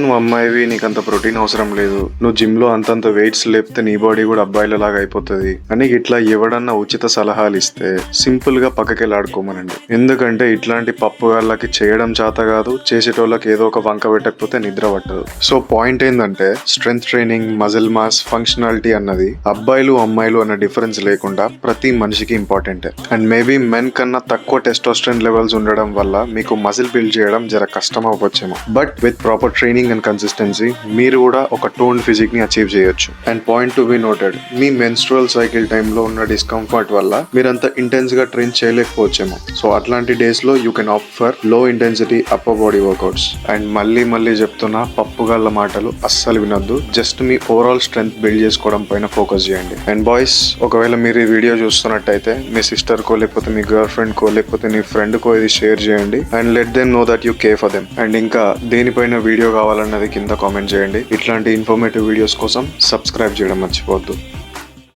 నువ్వు అమ్మాయివి, నీకంత ప్రోటీన్ అవసరం లేదు, నువ్వు జిమ్ లో అంతంత వెయిట్స్ లేపితే నీ బాడీ కూడా అబ్బాయిల లాగా అయిపోతుంది అని ఇట్లా ఎవడన్నా ఉచిత సలహాలు ఇస్తే సింపుల్ గా పక్కకెళ్ళాడుకోమనండి. ఎందుకంటే ఇట్లాంటి పప్పుగాళ్ళకి చేయడం చేత కాదు, చేసేటోళ్ళకి ఏదో ఒక వంక పెట్టకపోతే నిద్ర పట్టదు. సో పాయింట్ ఏంటంటే strength training, muscle mass, functionality అన్నది అబ్బాయిలు అమ్మాయిలు అన్న డిఫరెన్స్ లేకుండా ప్రతి మనిషికి ఇంపార్టెంట్. అండ్ మేబీ మెన్ కన్నా తక్కువ టెస్టోస్టెరాన్ లెవెల్స్ ఉండడం వల్ల మీకు మజిల్ బిల్డ్ చేయడం జర కష్టం అవ్వచ్చేమో. But with proper training and consistency మీరు కూడా ఒక టోన్ ఫిజిక్ ని అచీవ్ చేయొచ్చు. And point to be noted, మీ మెన్స్ట్రువల్ సైకిల్ టైంలో ఉన్న డిస్కంఫర్ట్ వల్ల మీరంత ఇంటెన్స్ గా ట్రైన్ చేయలేకపోవచ్చేమో. సో అట్లాంటి డేస్ లో you can opt for low intensity upper body workouts. And మళ్ళీ చెప్తున్నా, పప్పుగాళ్ళ మాటలు అస్సలు వినొద్దు. జస్ట్ మీ ఓవరాల్ స్ట్రెంగ్త్ బిల్డ్ చేసుకోవడం పైన ఫోకస్ చేయండి. అండ్ బాయ్స్, ఒకవేళ మీరు ఈ వీడియో చూస్తున్నట్టయితే మీ సిస్టర్ కో, లేకపోతే మీ గర్ల్ ఫ్రెండ్ కో, లేకపోతే మీ ఫ్రెండ్ కో ఇది షేర్ చేయండి. And let them know that you care for them. And ఇంకా దేనిపైన వీడియో కావాలన్నది కింద కామెంట్ చేయండి. ఇట్లాంటి ఇన్ఫర్మేటివ్ వీడియోస్ కోసం సబ్స్క్రైబ్ చేయడం మర్చిపోవద్దు.